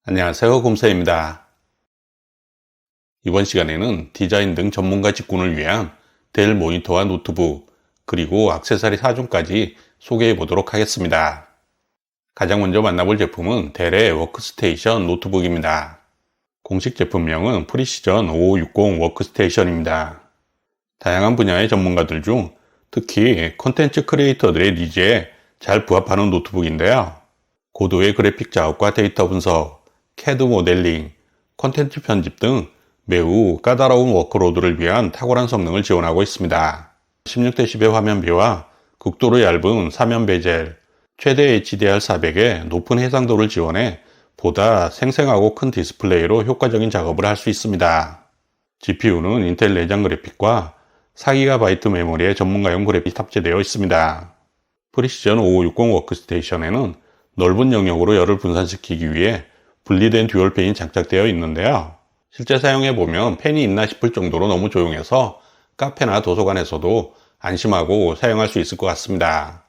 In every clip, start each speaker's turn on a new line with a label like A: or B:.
A: 안녕하세요, 곰사입니다. 이번 시간에는 디자인 등 전문가 직군을 위한 델 모니터와 노트북, 그리고 액세서리 4종까지 소개해 보도록 하겠습니다. 가장 먼저 만나볼 제품은 델의 워크스테이션 노트북입니다. 공식 제품명은 프리시전 5560 워크스테이션입니다. 다양한 분야의 전문가들 중 특히 컨텐츠 크리에이터들의 니즈에 잘 부합하는 노트북인데요. 고도의 그래픽 작업과 데이터 분석, CAD 모델링, 콘텐츠 편집 등 매우 까다로운 워크로드를 위한 탁월한 성능을 지원하고 있습니다. 16대10의 화면비와 극도로 얇은 사면 베젤, 최대 HDR400의 높은 해상도를 지원해 보다 생생하고 큰 디스플레이로 효과적인 작업을 할 수 있습니다. GPU는 인텔 내장 그래픽과 4GB 메모리의 전문가용 그래픽이 탑재되어 있습니다. 프리시전 5560 워크스테이션에는 넓은 영역으로 열을 분산시키기 위해 분리된 듀얼 팬이 장착되어 있는데요. 실제 사용해보면 팬이 있나 싶을 정도로 너무 조용해서 카페나 도서관에서도 안심하고 사용할 수 있을 것 같습니다.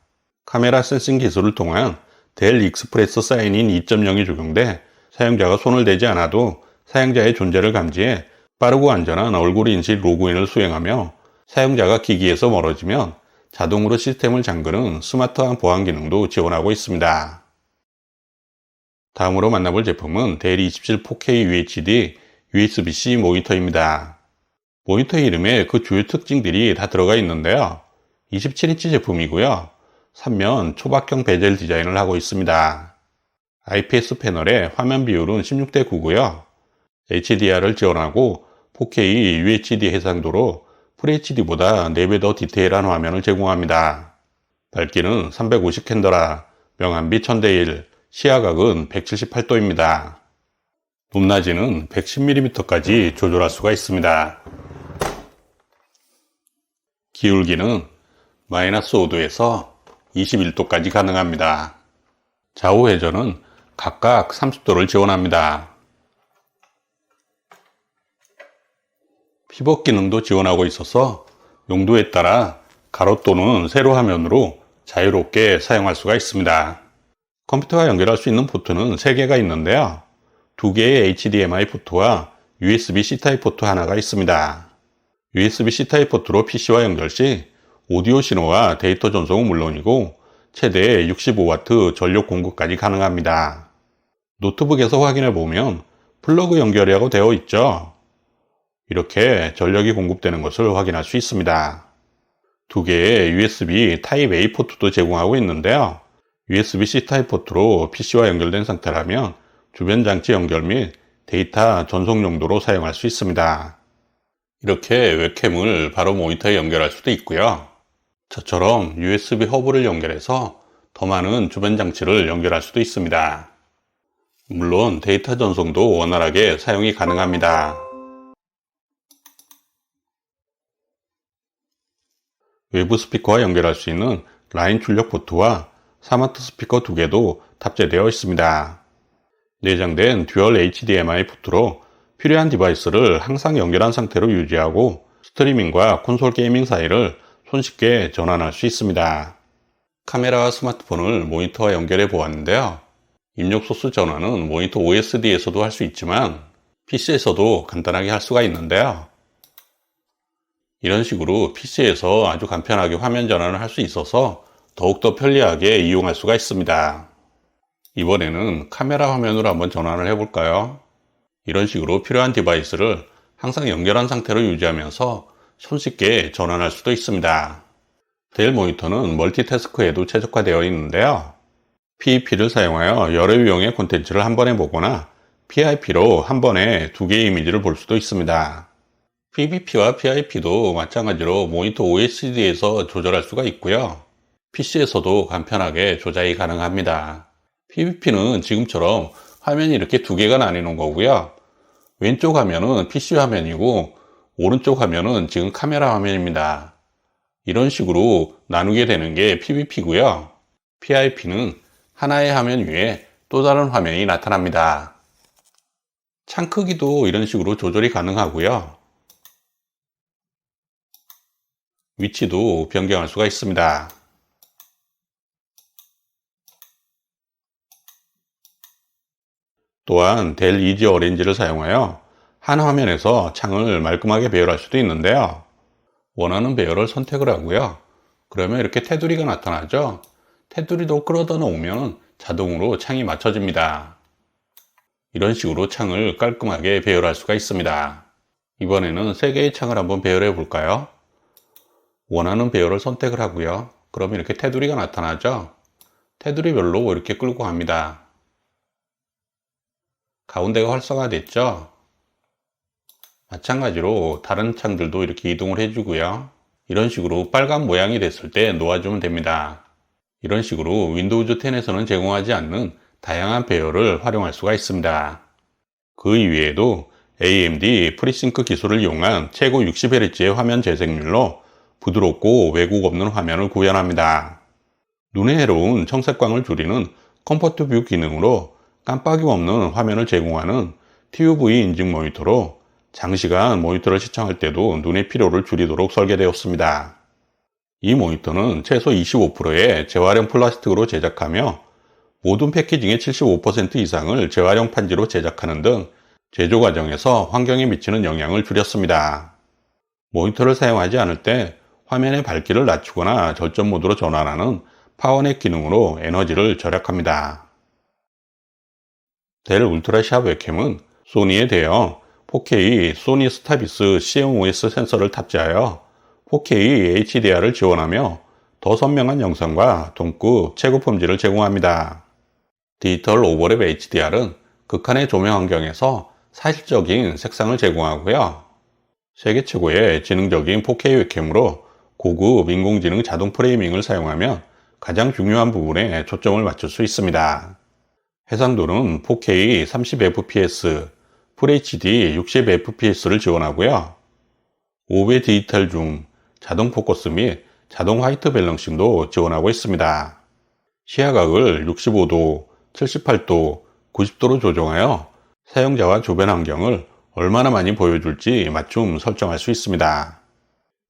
A: 카메라 센싱 기술을 통한 델 익스프레스 사인인 2.0이 적용돼 사용자가 손을 대지 않아도 사용자의 존재를 감지해 빠르고 안전한 얼굴 인식 로그인을 수행하며 사용자가 기기에서 멀어지면 자동으로 시스템을 잠그는 스마트한 보안 기능도 지원하고 있습니다. 다음으로 만나볼 제품은 델 27 4K UHD USB-C 모니터입니다. 모니터 이름에 그 주요 특징들이 다 들어가 있는데요. 27인치 제품이고요. 3면 초박형 베젤 디자인을 하고 있습니다. IPS 패널의 화면 비율은 16:9고요. HDR을 지원하고 4K UHD 해상도로 FHD보다 4배 더 디테일한 화면을 제공합니다. 밝기는 350 캔더라, 명암비 1000대1, 시야각은 178도입니다. 높낮이는 110mm까지 조절할 수가 있습니다. 기울기는 마이너스 5도에서 21도까지 가능합니다. 좌우 회전은 각각 30도를 지원합니다. 피벗 기능도 지원하고 있어서 용도에 따라 가로 또는 세로 화면으로 자유롭게 사용할 수가 있습니다. 컴퓨터와 연결할 수 있는 포트는 3개가 있는데요. 2개의 HDMI 포트와 USB-C 타입 포트 하나가 있습니다. USB-C 타입 포트로 PC와 연결 시 오디오 신호와 데이터 전송은 물론이고 최대 65W 전력 공급까지 가능합니다. 노트북에서 확인해 보면 플러그 연결이라고 되어 있죠. 이렇게 전력이 공급되는 것을 확인할 수 있습니다. 2개의 USB 타입 A 포트도 제공하고 있는데요. USB-C 타입 포트로 PC와 연결된 상태라면 주변 장치 연결 및 데이터 전송 용도로 사용할 수 있습니다. 이렇게 웹캠을 바로 모니터에 연결할 수도 있고요. 저처럼 USB 허브를 연결해서 더 많은 주변 장치를 연결할 수도 있습니다. 물론 데이터 전송도 원활하게 사용이 가능합니다. 외부 스피커와 연결할 수 있는 라인 출력 포트와 스마트 스피커 2개도 탑재되어 있습니다. 내장된 듀얼 HDMI 포트로 필요한 디바이스를 항상 연결한 상태로 유지하고 스트리밍과 콘솔 게이밍 사이를 손쉽게 전환할 수 있습니다. 카메라와 스마트폰을 모니터와 연결해 보았는데요. 입력 소스 전환은 모니터 OSD에서도 할 수 있지만 PC에서도 간단하게 할 수가 있는데요. 이런 식으로 PC에서 아주 간편하게 화면 전환을 할 수 있어서 더욱더 편리하게 이용할 수가 있습니다. 이번에는 카메라 화면으로 한번 전환을 해볼까요? 이런 식으로 필요한 디바이스를 항상 연결한 상태로 유지하면서 손쉽게 전환할 수도 있습니다. 델 모니터는 멀티태스크에도 최적화되어 있는데요. PEP를 사용하여 여러 유형의 콘텐츠를 한 번에 보거나 PIP로 한 번에 2개의 이미지를 볼 수도 있습니다. PVP와 PIP도 마찬가지로 모니터 OSD에서 조절할 수가 있고요. PC에서도 간편하게 조작이 가능합니다. PVP는 지금처럼 화면이 이렇게 2개가 나뉘는 거고요. 왼쪽 화면은 PC 화면이고 오른쪽 화면은 지금 카메라 화면입니다. 이런 식으로 나누게 되는 게 PVP고요. PIP는 하나의 화면 위에 또 다른 화면이 나타납니다. 창 크기도 이런 식으로 조절이 가능하고요. 위치도 변경할 수가 있습니다. 또한 델 이지 어레인지를 사용하여 한 화면에서 창을 말끔하게 배열할 수도 있는데요. 원하는 배열을 선택을 하고요. 그러면 이렇게 테두리가 나타나죠. 테두리도 끌어다 놓으면 자동으로 창이 맞춰집니다. 이런 식으로 창을 깔끔하게 배열할 수가 있습니다. 이번에는 3개의 창을 한번 배열해 볼까요? 원하는 배열을 선택을 하고요. 그러면 이렇게 테두리가 나타나죠. 테두리별로 이렇게 끌고 갑니다. 가운데가 활성화됐죠. 마찬가지로 다른 창들도 이렇게 이동을 해주고요. 이런 식으로 빨간 모양이 됐을 때 놓아주면 됩니다. 이런 식으로 윈도우즈 10에서는 제공하지 않는 다양한 배열을 활용할 수가 있습니다. 그 이외에도 AMD FreeSync 기술을 이용한 최고 60Hz의 화면 재생률로 부드럽고 왜곡 없는 화면을 구현합니다. 눈에 해로운 청색광을 줄이는 컴포트 뷰 기능으로 깜빡임 없는 화면을 제공하는 TUV 인증 모니터로 장시간 모니터를 시청할 때도 눈의 피로를 줄이도록 설계되었습니다. 이 모니터는 최소 25%의 재활용 플라스틱으로 제작하며 모든 패키징의 75% 이상을 재활용 판지로 제작하는 등 제조 과정에서 환경에 미치는 영향을 줄였습니다. 모니터를 사용하지 않을 때 화면의 밝기를 낮추거나 절전 모드로 전환하는 파워넷 기능으로 에너지를 절약합니다. 델 울트라샵 웹캠은 소니의 대형 4K 소니 스타비스 CMOS 센서를 탑재하여 4K HDR을 지원하며 더 선명한 영상과 동급 최고 품질을 제공합니다. 디지털 오버랩 HDR은 극한의 조명 환경에서 사실적인 색상을 제공하고요. 세계 최고의 지능적인 4K 웹캠으로 고급 인공지능 자동 프레이밍을 사용하면 가장 중요한 부분에 초점을 맞출 수 있습니다. 해상도는 4K 30fps, FHD 60fps를 지원하고요. 5배 디지털 줌, 자동 포커스 및 자동 화이트 밸런싱도 지원하고 있습니다. 시야각을 65도, 78도, 90도로 조정하여 사용자와 주변 환경을 얼마나 많이 보여줄지 맞춤 설정할 수 있습니다.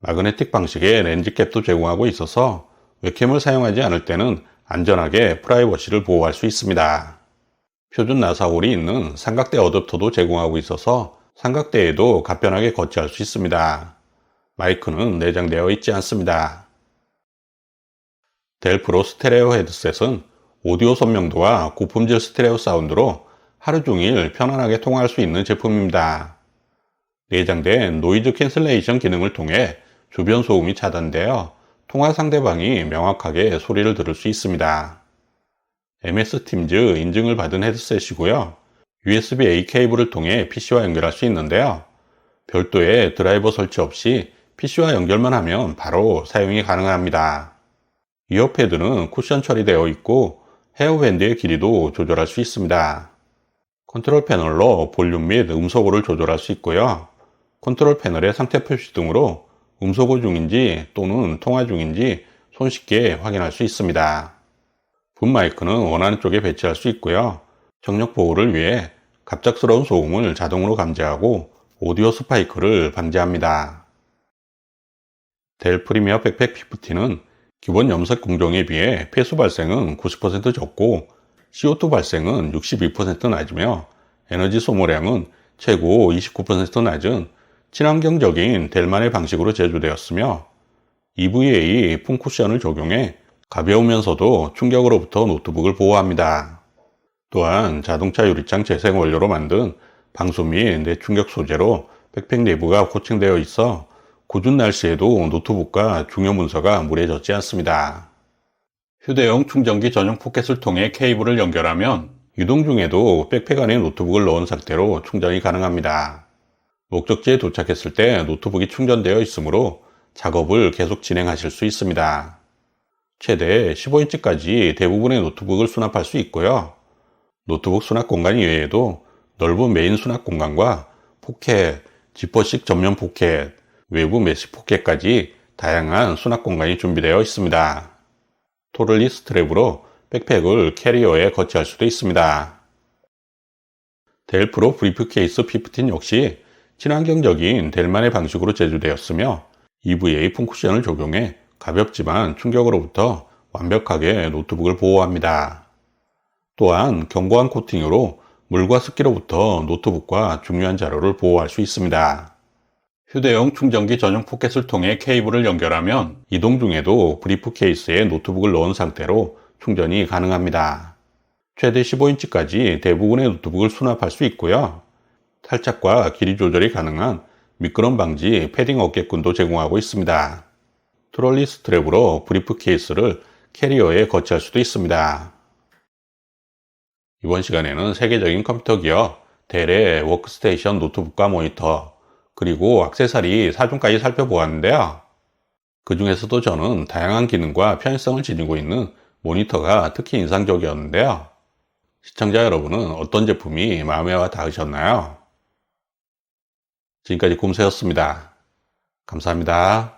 A: 마그네틱 방식의 렌즈 캡도 제공하고 있어서 웹캠을 사용하지 않을 때는 안전하게 프라이버시를 보호할 수 있습니다. 표준 나사홀이 있는 삼각대 어댑터도 제공하고 있어서 삼각대에도 간편하게 거치할 수 있습니다. 마이크는 내장되어 있지 않습니다. 델 프로 스테레오 헤드셋은 오디오 선명도와 고품질 스테레오 사운드로 하루 종일 편안하게 통화할 수 있는 제품입니다. 내장된 노이즈 캔슬레이션 기능을 통해 주변 소음이 차단되어 통화 상대방이 명확하게 소리를 들을 수 있습니다. MS 팀즈 인증을 받은 헤드셋이고요. USB-A 케이블을 통해 PC와 연결할 수 있는데요. 별도의 드라이버 설치 없이 PC와 연결만 하면 바로 사용이 가능합니다. 이어패드는 쿠션 처리되어 있고 헤어밴드의 길이도 조절할 수 있습니다. 컨트롤 패널로 볼륨 및 음소거를 조절할 수 있고요. 컨트롤 패널의 상태 표시 등으로 음소거 중인지 또는 통화 중인지 손쉽게 확인할 수 있습니다. 붐 마이크는 원하는 쪽에 배치할 수 있고요. 정력 보호를 위해 갑작스러운 소음을 자동으로 감지하고 오디오 스파이크를 방지합니다. 델 프리미어 백팩 50는 기본 염색 공정에 비해 폐수 발생은 90% 적고 CO2 발생은 62% 낮으며 에너지 소모량은 최고 29% 낮은 친환경적인 델만의 방식으로 제조되었으며 EVA 품 쿠션을 적용해 가벼우면서도 충격으로부터 노트북을 보호합니다. 또한 자동차 유리창 재생 원료로 만든 방수 및 내충격 소재로 백팩 내부가 코팅되어 있어 궂은 날씨에도 노트북과 중요 문서가 물에 젖지 않습니다. 휴대용 충전기 전용 포켓을 통해 케이블을 연결하면 이동 중에도 백팩 안에 노트북을 넣은 상태로 충전이 가능합니다. 목적지에 도착했을 때 노트북이 충전되어 있으므로 작업을 계속 진행하실 수 있습니다. 최대 15인치까지 대부분의 노트북을 수납할 수 있고요. 노트북 수납 공간 이외에도 넓은 메인 수납 공간과 포켓, 지퍼식 전면 포켓, 외부 메시 포켓까지 다양한 수납 공간이 준비되어 있습니다. 토를리 스트랩으로 백팩을 캐리어에 거치할 수도 있습니다. 델 프로 브리프 케이스 15 역시 친환경적인 델만의 방식으로 제조되었으며 EVA 품 쿠션을 적용해 가볍지만 충격으로부터 완벽하게 노트북을 보호합니다. 또한 견고한 코팅으로 물과 습기로부터 노트북과 중요한 자료를 보호할 수 있습니다. 휴대용 충전기 전용 포켓을 통해 케이블을 연결하면 이동 중에도 브리프 케이스에 노트북을 넣은 상태로 충전이 가능합니다. 최대 15인치까지 대부분의 노트북을 수납할 수 있고요. 탈착과 길이 조절이 가능한 미끄럼 방지 패딩 어깨끈도 제공하고 있습니다. 트롤리 스트랩으로 브리프 케이스를 캐리어에 거치할 수도 있습니다. 이번 시간에는 세계적인 컴퓨터 기업 델의 워크스테이션 노트북과 모니터, 그리고 액세서리 4종까지 살펴보았는데요. 그 중에서도 저는 다양한 기능과 편의성을 지니고 있는 모니터가 특히 인상적이었는데요. 시청자 여러분은 어떤 제품이 마음에 와 닿으셨나요? 지금까지 곰새였습니다. 감사합니다.